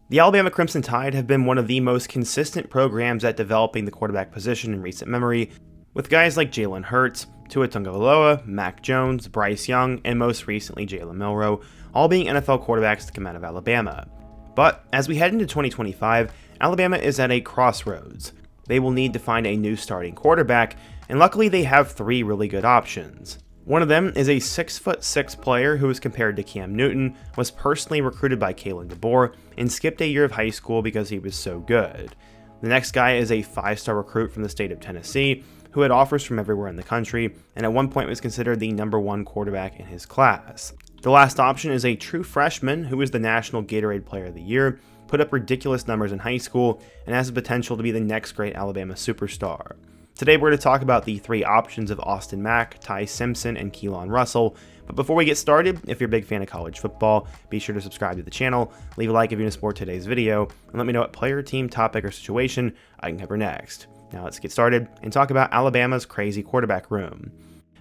The Alabama Crimson Tide have been one of the most consistent programs at developing the quarterback position in recent memory, with guys like Jalen Hurts, Tua Tagovailoa, Mac Jones, Bryce Young, and most recently Jalen Milroe, all being NFL quarterbacks to come out of Alabama. But as we head into 2025, Alabama is at a crossroads. They will need to find a new starting quarterback, and luckily they have three really good options. One of them is a 6'6" player who is compared to Cam Newton, was personally recruited by Kalen DeBoer, and skipped a year of high school because he was so good. The next guy is a 5-star recruit from the state of Tennessee, who had offers from everywhere in the country, and at one point was considered the #1 quarterback in his class. The last option is a true freshman who is the National Gatorade Player of the Year, put up ridiculous numbers in high school, and has the potential to be the next great Alabama superstar. Today we're going to talk about the three options of Austin Mack, Tai Simpson, and Keon Russell. But before we get started, if you're a big fan of college football, be sure to subscribe to the channel, leave a like if you want to support today's video, and let me know what player, team, topic, or situation I can cover next. Now let's get started and talk about Alabama's crazy quarterback room.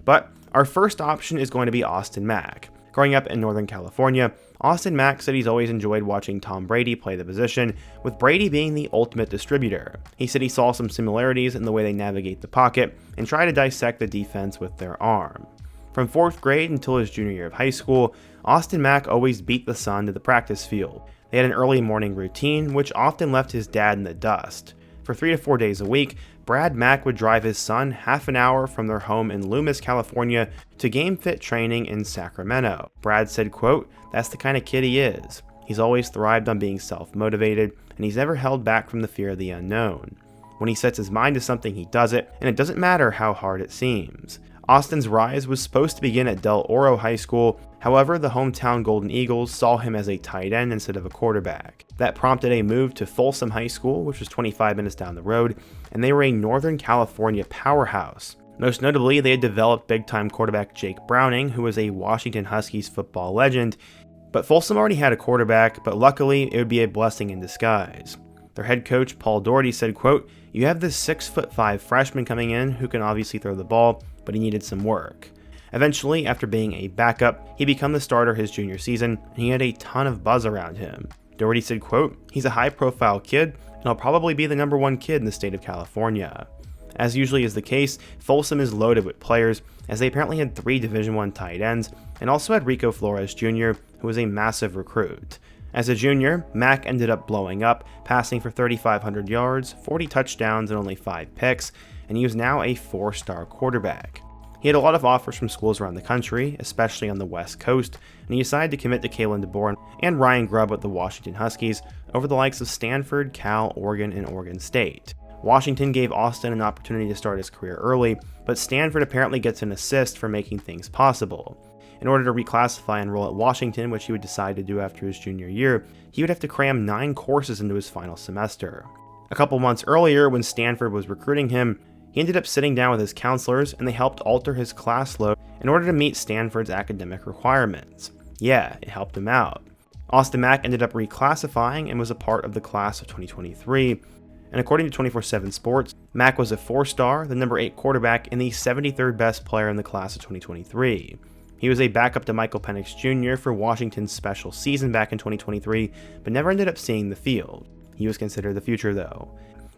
But our first option is going to be Austin Mack. Growing up in Northern California, Austin Mack said he's always enjoyed watching Tom Brady play the position, with Brady being the ultimate distributor. He said he saw some similarities in the way they navigate the pocket and try to dissect the defense with their arm. From 4th grade until his junior year of high school, Austin Mack always beat the sun to the practice field. They had an early morning routine, which often left his dad in the dust. For 3 to 4 days a week, Brad Mack would drive his son half an hour from their home in Loomis, California to game fit training in Sacramento. Brad said, quote, "That's the kind of kid he is. He's always thrived on being self-motivated, and he's never held back from the fear of the unknown. When he sets his mind to something, he does it, and it doesn't matter how hard it seems." Austin's rise was supposed to begin at Del Oro High School. However, the hometown Golden Eagles saw him as a tight end instead of a quarterback. That prompted a move to Folsom High School, which was 25 minutes down the road, and they were a Northern California powerhouse. Most notably, they had developed big-time quarterback Jake Browning, who was a Washington Huskies football legend. But Folsom already had a quarterback, but luckily it would be a blessing in disguise. Their head coach, Paul Doherty, said, quote, "You have this 6'5" freshman coming in who can obviously throw the ball, but he needed some work." Eventually, after being a backup, he became the starter his junior season, and he had a ton of buzz around him. Doherty said, quote, "He's a high-profile kid, and he'll probably be the #1 kid in the state of California." As usually is the case, Folsom is loaded with players, as they apparently had 3 Division I tight ends, and also had Rico Flores Jr., who was a massive recruit. As a junior, Mack ended up blowing up, passing for 3,500 yards, 40 touchdowns, and only 5 picks, and he was now a 4-star quarterback. He had a lot of offers from schools around the country, especially on the West Coast, and he decided to commit to Kalen DeBoer and Ryan Grubb with the Washington Huskies over the likes of Stanford, Cal, Oregon, and Oregon State. Washington gave Austin an opportunity to start his career early, but Stanford apparently gets an assist for making things possible. In order to reclassify and enroll at Washington, which he would decide to do after his junior year, he would have to cram 9 courses into his final semester. A couple months earlier, when Stanford was recruiting him, he ended up sitting down with his counselors, and they helped alter his class load in order to meet Stanford's academic requirements. Yeah, it helped him out. Austin Mack ended up reclassifying and was a part of the class of 2023. And according to 24/7 Sports, Mack was a 4-star, the #8 quarterback, and the 73rd best player in the class of 2023. He was a backup to Michael Penix Jr. for Washington's special season back in 2023, but never ended up seeing the field. He was considered the future though.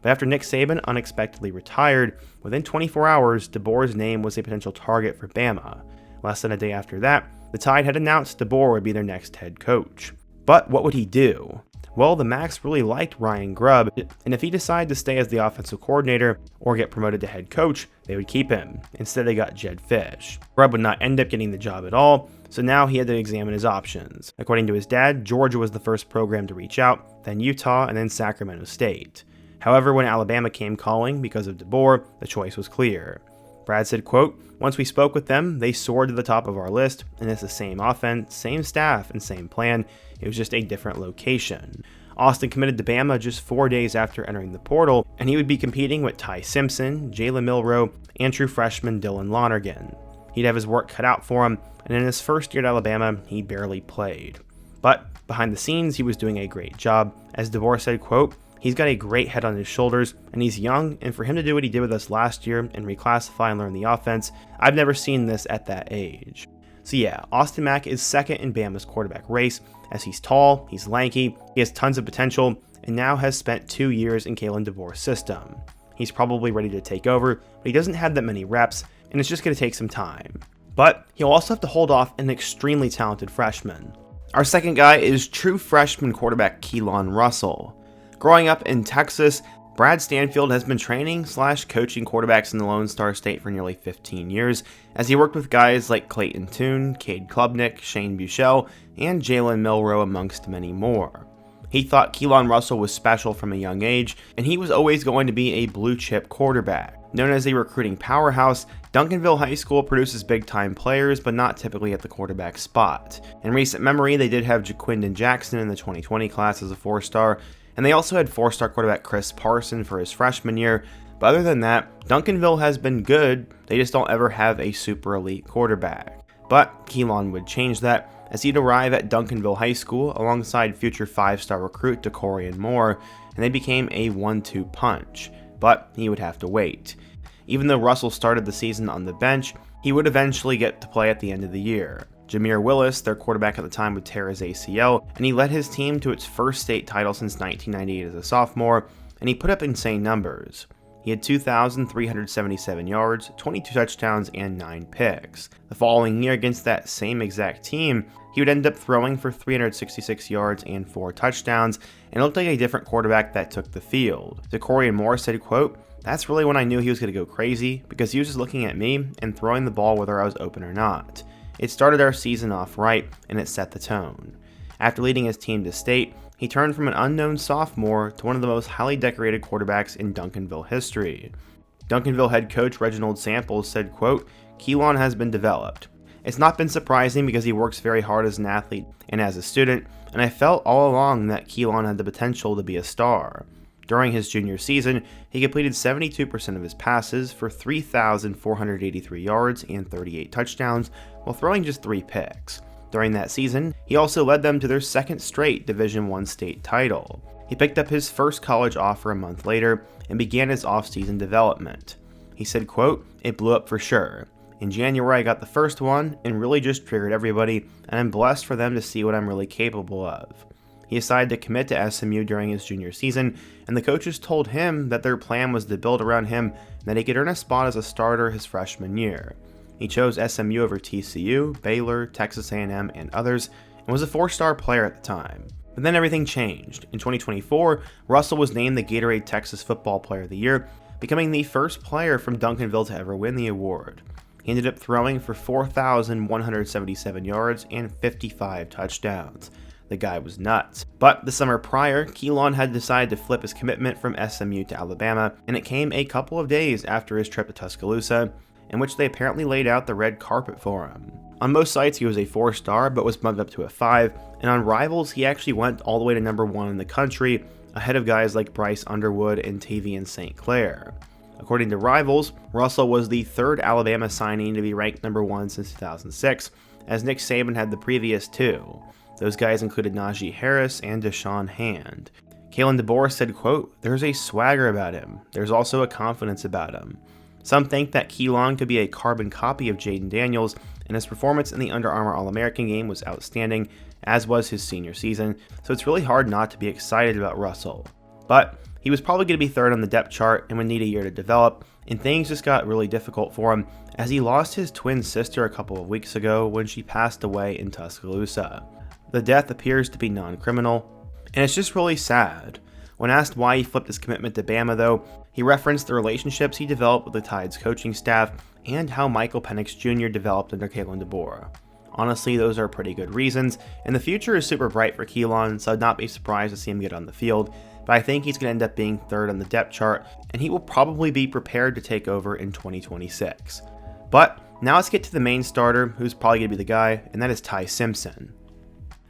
But after Nick Saban unexpectedly retired, within 24 hours, DeBoer's name was a potential target for Bama. Less than a day after that, the Tide had announced DeBoer would be their next head coach. But what would he do? Well, the Macks really liked Ryan Grubb, and if he decided to stay as the offensive coordinator or get promoted to head coach, they would keep him. Instead, they got Jedd Fisch. Grubb would not end up getting the job at all, so now he had to examine his options. According to his dad, Georgia was the first program to reach out, then Utah, and then Sacramento State. However, when Alabama came calling because of DeBoer, the choice was clear. Brad said, quote, "Once we spoke with them, they soared to the top of our list, and it's the same offense, same staff, and same plan. It was just a different location." Austin committed to Bama just 4 days after entering the portal, and he would be competing with Tai Simpson, Jalen Milroe, and true freshman Dylan Lonergan. He'd have his work cut out for him, and in his first year at Alabama, he barely played. But behind the scenes, he was doing a great job. As DeBoer said, quote, "He's got a great head on his shoulders, and he's young, and for him to do what he did with us last year and reclassify and learn the offense, I've never seen this at that age." So yeah, Austin Mack is second in Bama's quarterback race, as he's tall, he's lanky, he has tons of potential, and now has spent 2 years in Kalen DeBoer's system. He's probably ready to take over, but he doesn't have that many reps, and it's just going to take some time. But he'll also have to hold off an extremely talented freshman. Our second guy is true freshman quarterback Keon Russell. Growing up in Texas, Brad Stanfield has been training/coaching quarterbacks in the Lone Star State for nearly 15 years, as he worked with guys like Clayton Tune, Cade Klubnik, Shane Buechele, and Jalen Milroe, amongst many more. He thought Keon Russell was special from a young age, and he was always going to be a blue-chip quarterback. Known as a recruiting powerhouse, Duncanville High School produces big-time players, but not typically at the quarterback spot. In recent memory, they did have Jaquindon Jackson in the 2020 class as a 4-star, and they also had 4-star quarterback Chris Parson for his freshman year, but other than that, Duncanville has been good, they just don't ever have a super elite quarterback. But Keelon would change that, as he'd arrive at Duncanville High School alongside future 5-star recruit DeCorian Moore, and they became a 1-2 punch, but he would have to wait. Even though Russell started the season on the bench, he would eventually get to play at the end of the year. Jameer Willis, their quarterback at the time, would tear his ACL, and he led his team to its first state title since 1998 as a sophomore, and he put up insane numbers. He had 2,377 yards, 22 touchdowns, and 9 picks. The following year, against that same exact team, he would end up throwing for 366 yards and 4 touchdowns, and it looked like a different quarterback that took the field. DeCorian Moore said, quote, "That's really when I knew he was going to go crazy, because he was just looking at me and throwing the ball whether I was open or not. It started our season off right, and it set the tone." After leading his team to state, he turned from an unknown sophomore to one of the most highly decorated quarterbacks in Duncanville history. Duncanville head coach Reginald Samples said, quote, "Keelon has been developed. It's not been surprising because he works very hard as an athlete and as a student, and I felt all along that Keelon had the potential to be a star." During his junior season, he completed 72% of his passes for 3,483 yards and 38 touchdowns, while throwing just 3 picks. During that season, he also led them to their second straight Division I state title. He picked up his first college offer a month later and began his off-season development. He said, quote, "It blew up for sure. In January, I got the first one and really just triggered everybody, and I'm blessed for them to see what I'm really capable of." He decided to commit to SMU during his junior season, and the coaches told him that their plan was to build around him and that he could earn a spot as a starter his freshman year. He chose SMU over TCU, Baylor, Texas A&M, and others, and was a 4-star player at the time. But then everything changed. In 2024, Russell was named the Gatorade Texas Football Player of the Year, becoming the first player from Duncanville to ever win the award. He ended up throwing for 4,177 yards and 55 touchdowns. The guy was nuts. But the summer prior, Keelon had decided to flip his commitment from SMU to Alabama, and it came a couple of days after his trip to Tuscaloosa, in which they apparently laid out the red carpet for him. On most sites, he was a 4-star, but was bumped up to a 5, and on Rivals, he actually went all the way to number 1 in the country, ahead of guys like Bryce Underwood and Tavian St. Clair. According to Rivals, Russell was the 3rd Alabama signing to be ranked number 1 since 2006, as Nick Saban had the previous 2. Those guys included Najee Harris and Deshaun Hand. Kalen DeBoer said, quote, "There's a swagger about him. There's also a confidence about him. Some think that Keelon could be a carbon copy of Jaden Daniels, and his performance in the Under Armour All-American game was outstanding, as was his senior season, so it's really hard not to be excited about Russell. But he was probably going to be 3rd on the depth chart and would need a year to develop, and things just got really difficult for him, as he lost his twin sister a couple of weeks ago when she passed away in Tuscaloosa. The death appears to be non-criminal, and it's just really sad. When asked why he flipped his commitment to Bama, though, he referenced the relationships he developed with the Tide's coaching staff and how Michael Penix Jr. developed under Kalen DeBoer. Honestly, those are pretty good reasons, and the future is super bright for Keelon, so I'd not be surprised to see him get on the field, but I think he's going to end up being 3rd on the depth chart, and he will probably be prepared to take over in 2026. But now let's get to the main starter, who's probably going to be the guy, and that is Tai Simpson.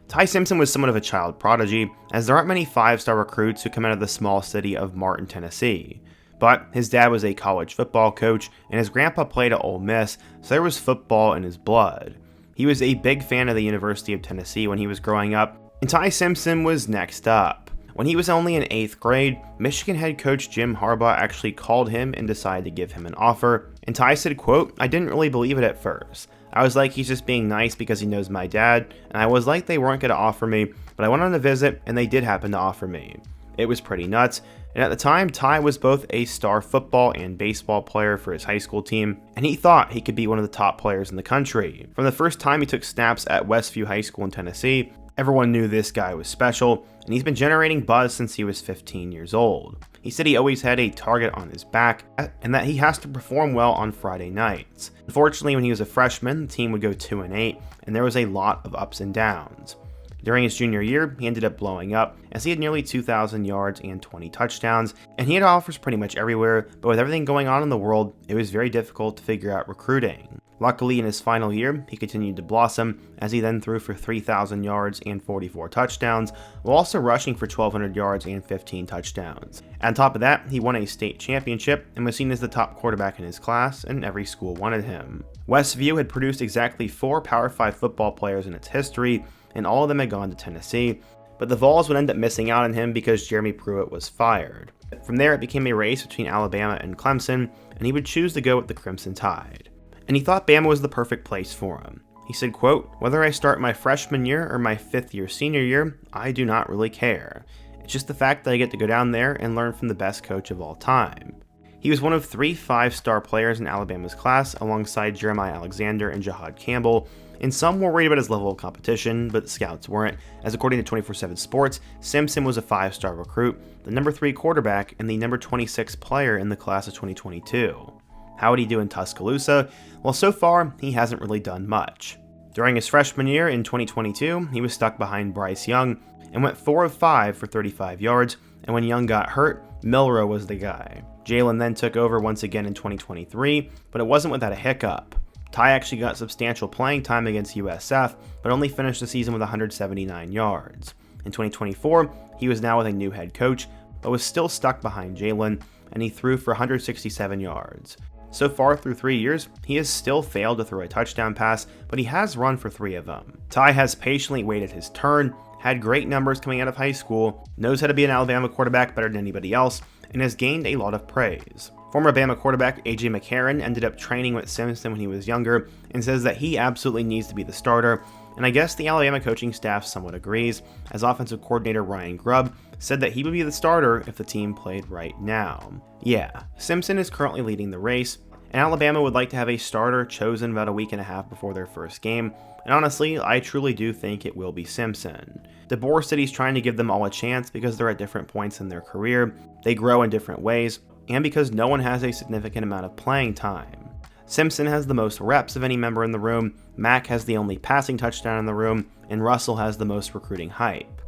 Tai Simpson was somewhat of a child prodigy, as there aren't many 5-star recruits who come out of the small city of Martin, Tennessee. But his dad was a college football coach, and his grandpa played at Ole Miss, so there was football in his blood. He was a big fan of the University of Tennessee when he was growing up, and Tai Simpson was next up. When he was only in 8th grade, Michigan head coach Jim Harbaugh actually called him and decided to give him an offer, and Tai said, quote, "I didn't really believe it at first, I was like, he's just being nice because he knows my dad, and I was like they weren't going to offer me, but I went on a visit and they did happen to offer me. It was pretty nuts, and at the time, Tai was both a star football and baseball player for his high school team, and he thought he could be one of the top players in the country. From the first time he took snaps at Westview High School in Tennessee, everyone knew this guy was special, and he's been generating buzz since he was 15 years old. He said he always had a target on his back, and that he has to perform well on Friday nights. Unfortunately, when he was a freshman, the team would go 2-8, and there was a lot of ups and downs. During his junior year, he ended up blowing up, as he had nearly 2,000 yards and 20 touchdowns, and he had offers pretty much everywhere, but with everything going on in the world, it was very difficult to figure out recruiting. Luckily, in his final year, he continued to blossom, as he then threw for 3,000 yards and 44 touchdowns, while also rushing for 1,200 yards and 15 touchdowns. On top of that, he won a state championship and was seen as the top quarterback in his class, and every school wanted him. Westview had produced exactly 4 Power 5 football players in its history, and all of them had gone to Tennessee, but the Vols would end up missing out on him because Jeremy Pruitt was fired. From there, it became a race between Alabama and Clemson, and he would choose to go with the Crimson Tide. And he thought Bama was the perfect place for him. He said, quote, "Whether I start my freshman year or my 5th year senior year, I do not really care. It's just the fact that I get to go down there and learn from the best coach of all time." He was one of 3 5-star players in Alabama's class alongside Jeremiah Alexander and Jahad Campbell, and some were worried about his level of competition, but the scouts weren't, as according to 24/7 Sports, Simpson was a 5-star recruit, the number 3 quarterback, and the number 26 player in the class of 2022. How would he do in Tuscaloosa? Well, so far, he hasn't really done much. During his freshman year in 2022, he was stuck behind Bryce Young and went 4 of 5 for 35 yards, and when Young got hurt, Milroe was the guy. Jalen then took over once again in 2023, but it wasn't without a hiccup. Tai actually got substantial playing time against USF, but only finished the season with 179 yards. In 2024, he was now with a new head coach, but was still stuck behind Jalen, and he threw for 167 yards. So far through 3 years, he has still failed to throw a touchdown pass, but he has run for 3 of them. Tai has patiently waited his turn, had great numbers coming out of high school, knows how to be an Alabama quarterback better than anybody else, and has gained a lot of praise. Former Bama quarterback A.J. McCarron ended up training with Simpson when he was younger and says that he absolutely needs to be the starter, and I guess the Alabama coaching staff somewhat agrees, as offensive coordinator Ryan Grubb said that he would be the starter if the team played right now. Yeah, Simpson is currently leading the race, and Alabama would like to have a starter chosen about a week and a half before their first game, and honestly, I truly do think it will be Simpson. DeBoer said he's trying to give them all a chance because they're at different points in their career, they grow in different ways, and because no one has a significant amount of playing time. Simpson has the most reps of any member in the room, Mack has the only passing touchdown in the room, and Russell has the most recruiting hype.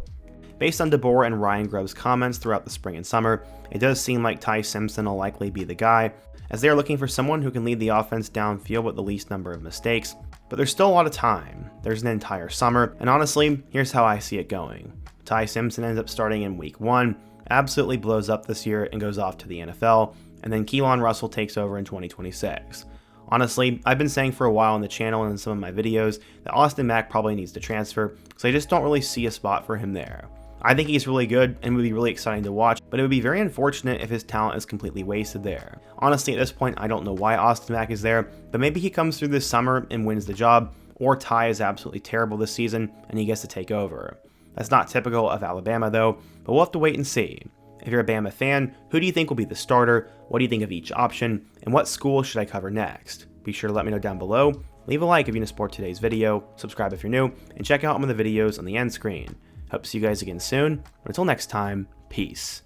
Based on DeBoer and Ryan Grubb's comments throughout the spring and summer, it does seem like Tai Simpson will likely be the guy, as they are looking for someone who can lead the offense downfield with the least number of mistakes, but there's still a lot of time. There's an entire summer, and honestly, here's how I see it going. Tai Simpson ends up starting in week 1, absolutely blows up this year and goes off to the NFL, and then Keon Russell takes over in 2026. Honestly, I've been saying for a while on the channel and in some of my videos that Austin Mack probably needs to transfer, so I just don't really see a spot for him there. I think he's really good and would be really exciting to watch, but it would be very unfortunate if his talent is completely wasted there. Honestly, at this point, I don't know why Austin Mack is there, but maybe he comes through this summer and wins the job, or Tai is absolutely terrible this season and he gets to take over. That's not typical of Alabama though, but we'll have to wait and see. If you're a Bama fan, who do you think will be the starter? What do you think of each option? And what school should I cover next? Be sure to let me know down below. Leave a like if you want to support today's video, subscribe if you're new, and check out some of the videos on the end screen. Hope to see you guys again soon, but until next time, peace.